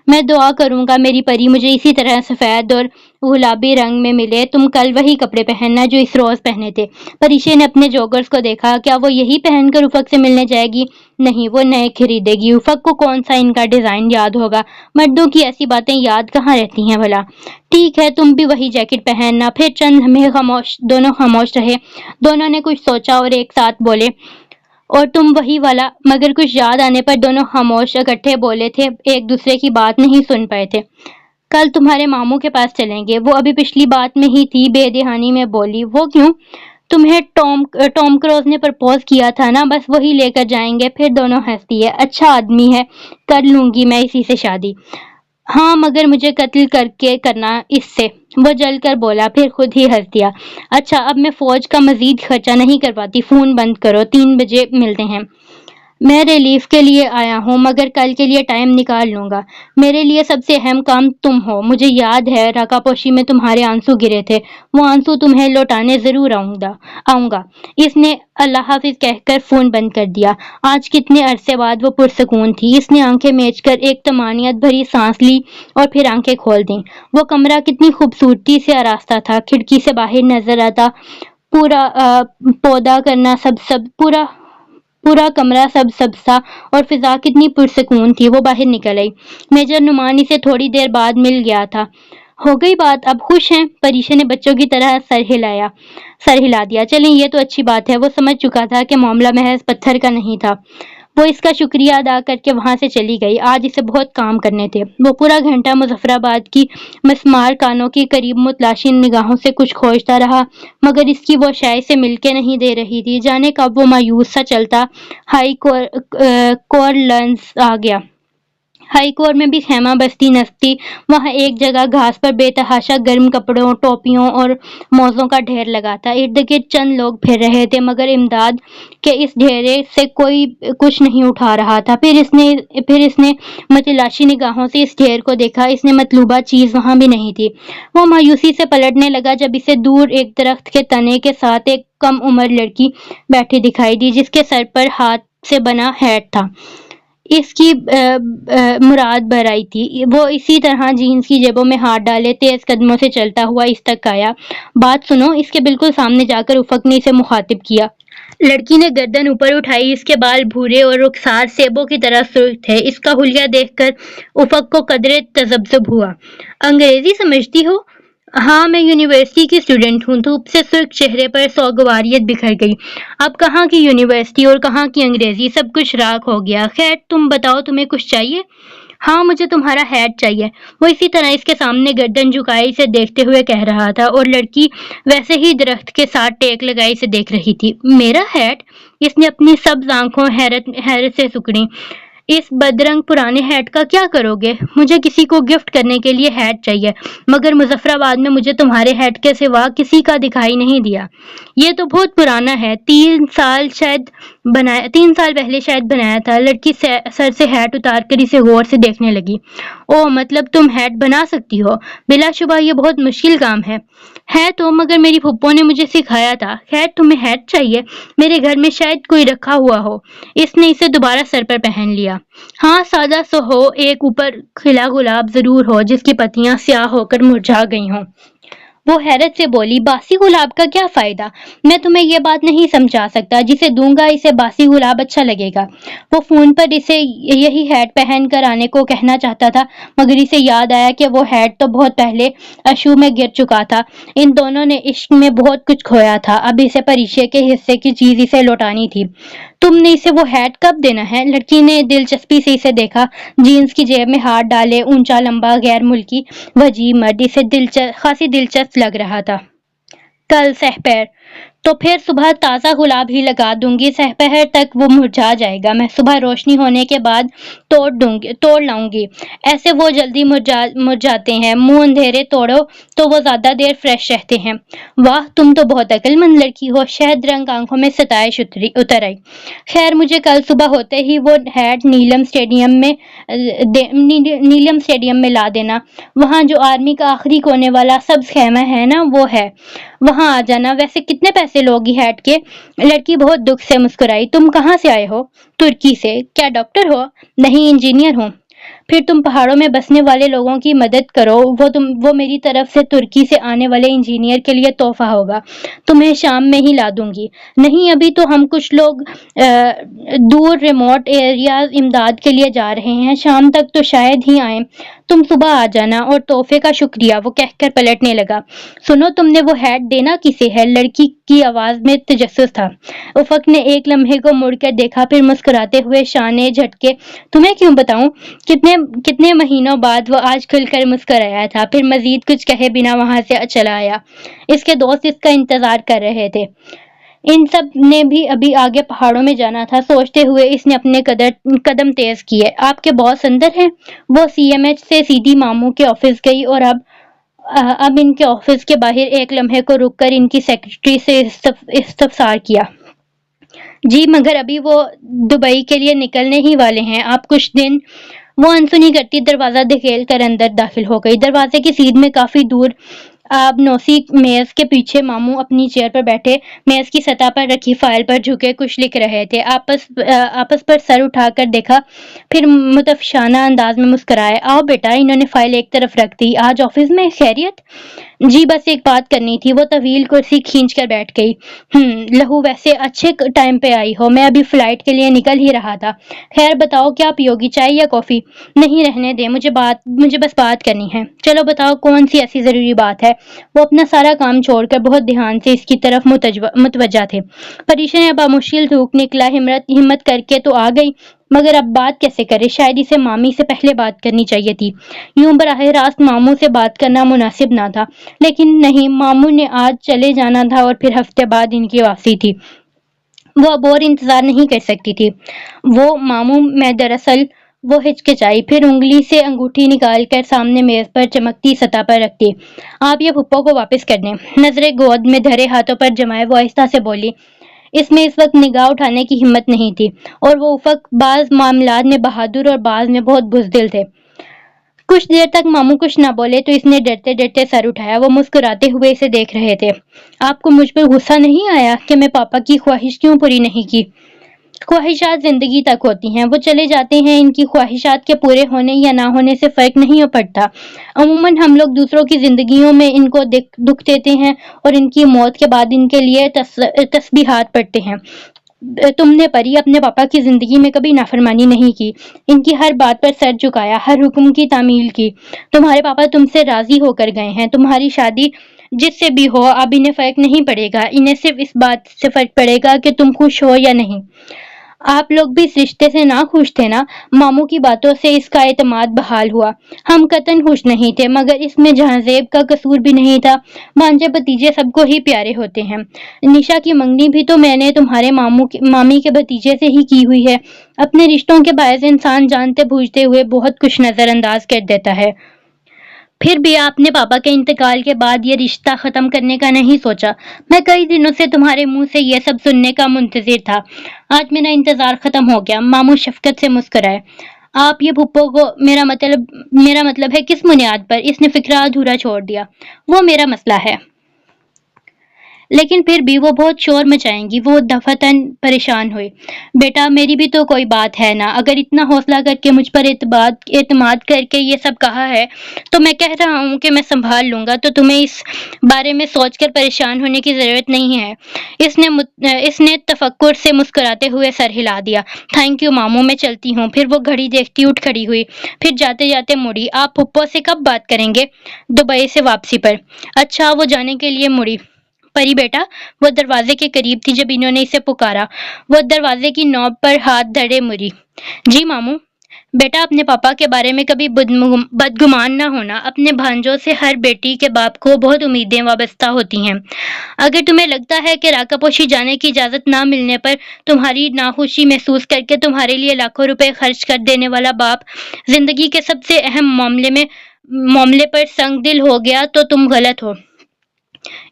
میں دعا کروں گا میری پری مجھے اسی طرح سفید اور گلابی رنگ میں ملے، تم کل وہی کپڑے پہننا جو اس روز پہنے تھے۔ پریشے نے اپنے جوگرز کو دیکھا، کیا وہ یہی پہن کر افق سے ملنے جائے گی؟ نہیں، وہ نئے خریدے گی۔ افق کو کون سا ان کا ڈیزائن یاد ہوگا؟ مردوں کی ایسی باتیں یاد کہاں رہتی ہیں بھلا؟ ٹھیک ہے، تم بھی وہی جیکٹ پہننا۔ پھر چند لمحے دونوں خاموش رہے، دونوں نے کچھ سوچا اور ایک ساتھ بولے، اور تم وہی والا۔ مگر کچھ یاد آنے پر دونوں خاموش اکٹھے بولے تھے، ایک دوسرے کی بات نہیں سن پائے تھے۔ کل تمہارے ماموں کے پاس چلیں گے، وہ ابھی پچھلی بات میں ہی تھی، بے دہانی میں بولی۔ وہ کیوں؟ تمہیں ٹام کروز نے پرپوز کیا تھا نا، بس وہی لے کر جائیں گے۔ پھر دونوں ہنس دیے۔ اچھا آدمی ہے، کر لوں گی میں اسی سے شادی۔ ہاں مگر مجھے قتل کر کے کرنا اس سے، وہ جل کر بولا، پھر خود ہی ہنس دیا۔ اچھا اب میں فوج کا مزید خرچہ نہیں کر پاتی، فون بند کرو، 3 بجے ملتے ہیں۔ میں ریلیف کے لیے آیا ہوں مگر کل کے لیے ٹائم نکال لوں گا۔ میرے لیے سب سے اہم کام تم ہو، مجھے یاد ہے رکا پوشی میں تمہارے آنسو گرے تھے، وہ آنسو تمہیں لوٹانے ضرور آؤں گا۔ اس نے اللہ حافظ کہہ کر فون بند کر دیا۔ آج کتنے عرصے بعد وہ پرسکون تھی۔ اس نے آنکھیں میچ کر ایک طمانینت بھری سانس لی اور پھر آنکھیں کھول دیں۔ وہ کمرہ کتنی خوبصورتی سے آراستہ تھا، کھڑکی سے باہر نظر آتا پورا کمرہ سبز تھا اور فضا کتنی پرسکون تھی۔ وہ باہر نکل آئی۔ میجر نعمانی سے تھوڑی دیر بعد مل گیا تھا۔ ہو گئی بات، اب خوش ہیں؟ پریشے نے بچوں کی طرح سر ہلا دیا۔ چلیں یہ تو اچھی بات ہے۔ وہ سمجھ چکا تھا کہ معاملہ محض پتھر کا نہیں تھا۔ وہ اس کا شکریہ ادا کر کے وہاں سے چلی گئی۔ آج اسے بہت کام کرنے تھے۔ وہ پورا گھنٹہ مظفر آباد کی مسمار کانوں کے قریب متلاشی نگاہوں سے کچھ کھوجتا رہا مگر اس کی وہ شے سے مل کے نہیں دے رہی تھی۔ جانے کب وہ مایوس سا چلتا ہائی کورلنز آ گیا۔ ہائی کور میں بھی خیمہ بستی نستی، وہاں ایک جگہ گھاس پر بے تحاشا گرم کپڑوں، ٹوپیوں اور موزوں کا ڈھیر لگا تھا۔ ارد گرد چند لوگ پھر رہے تھے مگر امداد کے اس ڈھیرے سے کوئی کچھ نہیں اٹھا رہا تھا۔ پھر اس نے متلاشی نگاہوں سے اس ڈھیر کو دیکھا، اس نے مطلوبہ چیز وہاں بھی نہیں تھی۔ وہ مایوسی سے پلٹنے لگا جب اسے دور ایک درخت کے تنے کے ساتھ ایک کم عمر لڑکی بیٹھی دکھائی دی جس کے سر پر ہاتھ سے بنا ہیٹ تھا۔ اس کی مراد بھر آئی تھی۔ وہ اسی طرح جینز کی جیبوں میں ہاتھ ڈالے تیز قدموں سے چلتا ہوا اس تک آیا۔ بات سنو، اس کے بالکل سامنے جا کر افق نے اسے مخاطب کیا۔ لڑکی نے گردن اوپر اٹھائی، اس کے بال بھورے اور رخسار سیبوں کی طرح سرخ تھے۔ اس کا حلیہ دیکھ کر افق کو قدرے تذبذب ہوا۔ انگریزی سمجھتی ہو؟ ہاں میں یونیورسٹی کی اسٹوڈنٹ ہوں۔ دھوپ سے سرخ چہرے پر سوگواریت بکھر گئی۔ اب کہاں کی یونیورسٹی اور کہاں کی انگریزی، سب کچھ راکھ ہو گیا۔ خیر تم بتاؤ تمہیں کچھ چاہیے؟ ہاں مجھے تمہارا ہیٹ چاہیے، وہ اسی طرح اس کے سامنے گردن جھکائے اسے دیکھتے ہوئے کہہ رہا تھا اور لڑکی ویسے ہی درخت کے ساتھ ٹیک لگائے اسے دیکھ رہی تھی۔ میرا ہیٹ؟ اس نے اپنی سبز آنکھوں حیرت سے سکڑیں۔ اس بدرنگ پرانے ہیٹ کا کیا کرو گے؟ مجھے کسی کو گفٹ کرنے کے لیے ہیٹ چاہیے مگر مظفر آباد میں مجھے تمہارے ہیٹ کے سوا کسی کا دکھائی نہیں دیا۔ یہ تو بہت پرانا ہے، 3 سال پہلے شاید بنایا تھا۔ لڑکی سر سے ہیٹ اتار کر اسے غور سے دیکھنے لگی۔ اوہ مطلب تم ہیٹ بنا سکتی ہو؟ بلا شبہ یہ بہت مشکل کام ہے تو مگر میری پھپھو نے مجھے سکھایا تھا۔ خیر تمہیں ہیٹ چاہیے، میرے گھر میں شاید کوئی رکھا ہوا ہو۔ اس نے اسے دوبارہ سر پر پہن لیا۔ ہاں سادہ سا ہو، ایک اوپر کھلا گلاب ضرور ہو جس کی پتیاں سیاہ ہو کر مرجھا گئی ہوں۔ وہ حیرت سے بولی، باسی گلاب کا کیا فائدہ؟ میں تمہیں یہ بات نہیں سمجھا سکتا، جسے دوں گا اسے باسی گلاب اچھا لگے گا۔ وہ فون پر اسے یہی ہیٹ پہن کر آنے کو کہنا چاہتا تھا، مگر اسے یاد آیا کہ وہ ہیٹ تو بہت پہلے اشو میں گر چکا تھا۔ ان دونوں نے عشق میں بہت کچھ کھویا تھا، اب اسے پریشے کے حصے کی چیز اسے لوٹانی تھی۔ تم نے اسے وہ ہیٹ کب دینا ہے؟ لڑکی نے دلچسپی سے اسے دیکھا، جینس کی جیب میں ہاتھ ڈالے، اونچا لمبا غیر ملکی وجیح مرد اسے خاصی دلچسپ لگ رہا تھا۔ کل سحپہر۔ تو پھر صبح تازہ گلاب ہی لگا دوں گی، سحپہر تک وہ مرجھا جائے گا، میں صبح روشنی ہونے کے بعد توڑ لاؤں گی، ایسے وہ جلدی مرجھاتے ہیں، منہ اندھیرے توڑو تو وہ زیادہ دیر فریش رہتے ہیں۔ واہ، تم تو بہت عقل مند لڑکی ہو، شہد رنگ آنکھوں میں ستائش اتر آئی۔ خیر، مجھے کل صبح ہوتے ہی وہ ہیٹ نیلم اسٹیڈیم میں لا دینا، وہاں جو آرمی کا آخری کونے والا سبز خیمہ ہے نا، وہ ہے، وہاں آ جانا۔ ویسے کتنے پیسے لوگی ہیٹ کے؟ لڑکی بہت دکھ سے مسکرائی۔ تم کہاں سے آئے ہو؟ ترکی سے۔ کیا ڈاکٹر ہو؟ نہیں، انجینئر ہوں۔ پھر تم پہاڑوں میں بسنے والے لوگوں کی مدد کرو، وہ میری طرف سے ترکی سے آنے والے انجینئر کے لیے تحفہ ہوگا، تمہیں شام میں ہی لا دوں گی۔ نہیں، ابھی تو ہم کچھ لوگ دور ریموٹ ایریاز امداد کے لیے جا رہے ہیں، شام تک تو شاید ہی آئیں، تم صبح آ جانا۔ اور تحفے کا شکریہ، وہ کہہ کر پلٹنے لگا۔ سنو، تم نے وہ ہیٹ دینا کسے ہے؟ لڑکی کی آواز میں تجسس تھا۔ افق نے ایک لمحے کو مڑ کر دیکھا، پھر مسکراتے ہوئے شانے جھٹکے۔ تمہیں کیوں بتاؤں؟ کتنے مہینوں بعد وہ آج کھل کر مسکرایا تھا، پھر مزید کچھ کہے بنا وہاں سے چلا آیا۔ اس کے دوست اس کا انتظار کر رہے تھے۔ ان سب نے بھی ابھی آگے پہاڑوں میں جانا تھا۔ سوچتے ہوئے اس نے اپنے قدم تیز کیے۔ آپ کے باس اندر ہیں؟ وہ سی ایم ایچ سے سیدھی ماموں کے آفس گئی اور اب ان کے آفس کے باہر ایک لمحے کو رک کر ان کی سیکرٹری سے استفسار کیا۔ جی، مگر ابھی وہ دبئی کے لیے نکلنے ہی والے ہیں، آپ کچھ دن۔ وہ انسنی کرتی دروازہ دھکیل کر اندر داخل ہو گئی۔ دروازے کی سیدھ میں کافی دور نوسی میز کے پیچھے ماموں اپنی چیئر پر بیٹھے، میز کی سطح پر رکھی فائل پر جھکے کچھ لکھ رہے تھے۔ آپس پر سر اٹھا کر دیکھا، پھر متفشانہ انداز میں مسکرائے۔ آؤ بیٹا، انہوں نے فائل ایک طرف رکھ دی۔ آج آفس میں خیریت؟ جی، بس ایک بات کرنی تھی۔ وہ طویل کرسی کھینچ کر بیٹھ گئی۔ لہو، ویسے اچھے ٹائم پہ آئی ہو، میں ابھی فلائٹ کے لیے نکل ہی رہا تھا۔ خیر بتاؤ، کیا پیو گی، چائے یا کافی؟ نہیں، رہنے دیں، مجھے بس بات کرنی ہے۔ چلو بتاؤ، کون سی ایسی ضروری بات ہے؟ وہ اپنا سارا کام چھوڑ کر بہت دھیان سے اس کی طرف متوجہ تھے۔ پریشا نے بامشکل تھوک نکلا، ہمت کر کے تو آ گئی، مگر اب بات کیسے کرے؟ شاید اسے مامی سے پہلے بات کرنی چاہیے تھی، یوں براہ راست ماموں سے بات کرنا مناسب نہ تھا، لیکن نہیں، ماموں نے آج چلے جانا تھا اور پھر ہفتے بعد ان کی واپسی تھی۔ وہ اب اور انتظار نہیں کر سکتی تھی۔ وہ ماموں میں دراصل وہ ہچکچائی، پھر انگلی سے انگوٹھی نکال کر سامنے میز پر چمکتی سطح پر رکھتی۔ آپ یہ پھپھو کو واپس کر دیں۔ نظریں گود میں دھرے ہاتھوں پر جمائے وہ آہستہ سے بولی۔ اس میں اس وقت نگاہ اٹھانے کی ہمت نہیں تھی، اور وہ افق بعض معاملات میں بہادر اور بعض میں بہت بزدل تھے۔ کچھ دیر تک ماموں کچھ نہ بولے تو اس نے ڈرتے ڈرتے سر اٹھایا۔ وہ مسکراتے ہوئے اسے دیکھ رہے تھے۔ آپ کو مجھ پر غصہ نہیں آیا کہ میں پاپا کی خواہش کیوں پوری نہیں کی؟ خواہشات زندگی تک ہوتی ہیں، وہ چلے جاتے ہیں، ان کی خواہشات کے پورے ہونے یا نہ ہونے سے فرق نہیں پڑتا۔ عموماً ہم لوگ دوسروں کی زندگیوں میں ان کو دکھ دیتے ہیں اور ان کی موت کے بعد ان کے لیے تسبیحات پڑھتے ہیں۔ تم نے پری اپنے پاپا کی زندگی میں کبھی نافرمانی نہیں کی، ان کی ہر بات پر سر جھکایا، ہر حکم کی تعمیل کی۔ تمہارے پاپا تم سے راضی ہو کر گئے ہیں، تمہاری شادی جس سے بھی ہو اب انہیں فرق نہیں پڑے گا، انہیں صرف اس بات سے فرق پڑے گا کہ تم خوش ہو یا نہیں۔ آپ لوگ بھی اس رشتے سے نہ خوش تھے نا؟ ماموں کی باتوں سے اس کا اعتماد بحال ہوا۔ ہم قطعاً خوش نہیں تھے، مگر اس میں جہانزیب کا قصور بھی نہیں تھا۔ بھانجے بھتیجے سب کو ہی پیارے ہوتے ہیں۔ نشا کی منگنی بھی تو میں نے تمہارے مامی کے بھتیجے سے ہی کی ہوئی ہے۔ اپنے رشتوں کے باعث انسان جانتے بوجھتے ہوئے بہت کچھ نظر انداز کر دیتا ہے۔ پھر بھی آپ نے پاپا کے انتقال کے بعد یہ رشتہ ختم کرنے کا نہیں سوچا۔ میں کئی دنوں سے تمہارے منہ سے یہ سب سننے کا منتظر تھا۔ آج میرا انتظار ختم ہو گیا۔ ماموں شفقت سے مسکرائے۔ آپ یہ پھپھو کو میرا مطلب ہے کس بنیاد پر؟ اس نے فکرہ ادھورا چھوڑ دیا۔ وہ میرا مسئلہ ہے۔ لیکن پھر بھی وہ بہت شور مچائیں گی۔ وہ دفعتاً پریشان ہوئے۔ بیٹا میری بھی تو کوئی بات ہے نا، اگر اتنا حوصلہ کر کے مجھ پر اعتماد کر کے یہ سب کہا ہے تو میں کہہ رہا ہوں کہ میں سنبھال لوں گا، تو تمہیں اس بارے میں سوچ کر پریشان ہونے کی ضرورت نہیں ہے۔ اس نے تفکر سے مسکراتے ہوئے سر ہلا دیا۔ تھینک یو ماموں، میں چلتی ہوں۔ پھر وہ گھڑی دیکھتی اٹھ کھڑی ہوئی، پھر جاتے جاتے مڑی۔ آپ پھپھو سے کب بات کریں گے؟ دبئی سے واپسی پر۔ اچھا، وہ جانے کے لیے مڑی۔ پری بیٹا، وہ دروازے کے قریب تھی جب انہوں نے اسے پکارا۔ وہ دروازے کی نوب پر ہاتھ دھرے مڑی۔ جی ماموں۔ بیٹا اپنے پاپا کے بارے میں کبھی بدگمان نہ ہونا۔ اپنے بھانجوں سے ہر بیٹی کے باپ کو بہت امیدیں وابستہ ہوتی ہیں۔ اگر تمہیں لگتا ہے کہ راکا پوشی جانے کی اجازت نہ ملنے پر تمہاری ناخوشی محسوس کر کے تمہارے لیے لاکھوں روپے خرچ کر دینے والا باپ زندگی کے سب سے اہم معاملے پر سنگ دل ہو گیا تو تم غلط ہو۔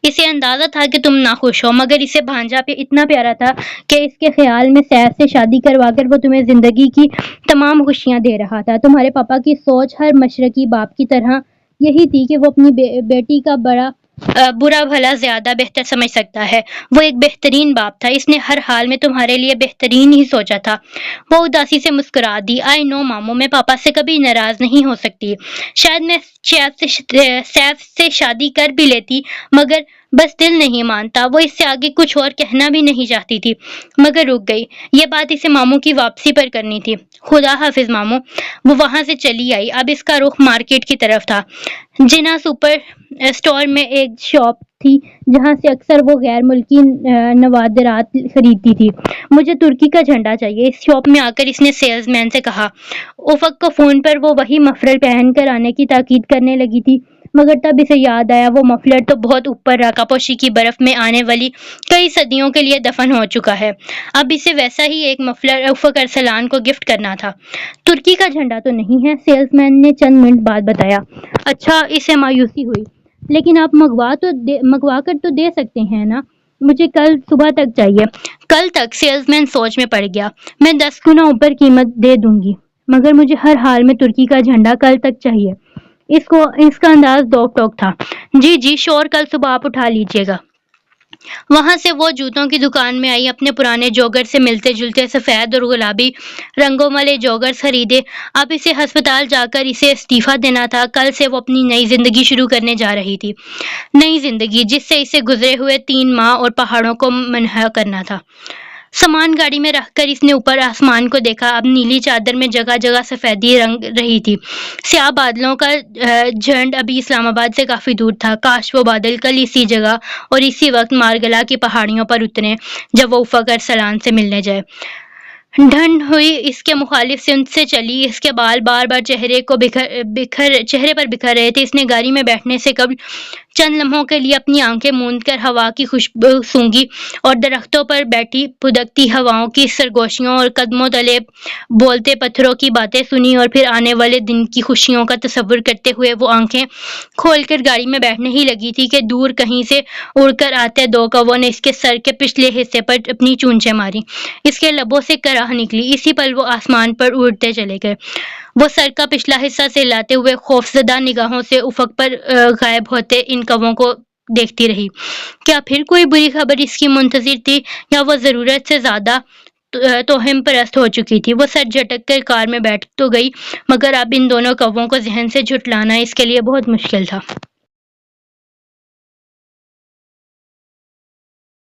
اسے اندازہ تھا کہ تم ناخوش ہو، مگر اسے بھانجا پہ اتنا پیارا تھا کہ اس کے خیال میں سیف سے شادی کروا کر وہ تمہیں زندگی کی تمام خوشیاں دے رہا تھا۔ تمہارے پاپا کی سوچ ہر مشرقی باپ کی طرح یہی تھی کہ وہ اپنی بیٹی کا برا بھلا زیادہ بہتر سمجھ سکتا ہے۔ وہ ایک بہترین باپ تھا، اس نے ہر حال میں تمہارے لیے بہترین ہی سوچا تھا۔ وہ اداسی سے مسکرا دی۔ آئی نو ماموں، میں پاپا سے کبھی ناراض نہیں ہو سکتی۔ شاید میں سیف سے شادی کر بھی لیتی، مگر بس دل نہیں مانتا۔ وہ اس سے آگے کچھ اور کہنا بھی نہیں چاہتی تھی، مگر رک گئی۔ یہ بات اسے ماموں کی واپسی پر کرنی تھی۔ خدا حافظ ماموں۔ وہ وہاں سے چلی آئی۔ اب اس کا رخ مارکیٹ کی طرف تھا۔ جناح سپر اسٹور میں ایک شاپ تھی جہاں سے اکثر وہ غیر ملکی نوادرات خریدتی تھی۔ مجھے ترکی کا جھنڈا چاہیے، اس شاپ میں آ کر اس نے سیلز مین سے کہا۔ افق کو فون پر وہ وہی مفلر پہن کر آنے کی تاکید کرنے لگی تھی، مگر تب اسے یاد آیا وہ مفلر تو بہت اوپر راکا پوشی کی برف میں آنے والی کئی صدیوں کے لیے دفن ہو چکا ہے۔ اب اسے ویسا ہی ایک مفلر افق ارسلان کو گفٹ کرنا تھا۔ ترکی کا جھنڈا تو نہیں ہے، سیلز مین نے چند منٹ بعد بتایا۔ اچھا، اسے مایوسی ہوئی۔ لیکن آپ منگوا کر تو دے سکتے ہیں نا؟ مجھے کل صبح تک چاہیے۔ کل تک؟ سیلز مین سوچ میں پڑ گیا۔ میں 10 گنا اوپر قیمت دے دوں گی، مگر مجھے ہر حال میں ترکی کا جھنڈا کل تک چاہیے۔ اس کا انداز دوک ٹوک تھا۔ جی جی شور، کل صبح آپ اٹھا لیجیے گا۔ وہاں سے وہ جوتوں کی دکان میں آئی، اپنے پرانے جوگر سے ملتے جلتے سفید اور گلابی رنگوں والے جوگرز خریدے۔ اب اسے ہسپتال جا کر اسے استعفیٰ دینا تھا۔ کل سے وہ اپنی نئی زندگی شروع کرنے جا رہی تھی۔ نئی زندگی جس سے اسے گزرے ہوئے 3 ماہ اور پہاڑوں کو منحى کرنا تھا۔ سامان گاڑی میں رکھ کر اس نے اوپر آسمان کو دیکھا۔ اب نیلی چادر میں جگہ جگہ سفیدی رنگ رہی تھی۔ سیاہ بادلوں کا جھنڈ ابھی اسلام آباد سے کافی دور تھا۔ کاش وہ بادل کل اسی جگہ اور اسی وقت مارگلا کی پہاڑیوں پر اتریں جب وہ افق ارسلان سے ملنے جائے۔ ڈھنڈ ہوئی اس کے مخالف سمت سے چلی۔ اس کے بال بار بار چہرے پر بکھر رہے تھے۔ اس نے گاڑی میں بیٹھنے سے قبل چند لمحوں کے لیے اپنی آنکھیں موند کر ہوا کی خوشبو سونگھی اور درختوں پر بیٹھی پھدکتی ہواؤں کی سرگوشیوں اور قدموں تلے بولتے پتھروں کی باتیں سنی، اور پھر آنے والے دن کی خوشیوں کا تصور کرتے ہوئے وہ آنکھیں کھول کر گاڑی میں بیٹھنے ہی لگی تھی کہ دور کہیں سے اڑ کر آتے 2 کووں نے اس کے سر کے پچھلے حصے پر اپنی چونچیں ماری۔ اس کے لبوں سے کراہ نکلی۔ اسی پل وہ آسمان پر اڑتے چلے گئے۔ وہ سر کا پچھلا حصہ سہلاتے ہوئے خوفزدہ نگاہوں سے افق پر غائب ہوتے ان کووں کو دیکھتی رہی۔ کیا پھر کوئی بری خبر اس کی منتظر تھی، یا وہ ضرورت سے زیادہ توہم پرست ہو چکی تھی؟ وہ سر جھٹک کر کار میں بیٹھ تو گئی، مگر اب ان دونوں کووں کو ذہن سے جھٹلانا اس کے لیے بہت مشکل تھا۔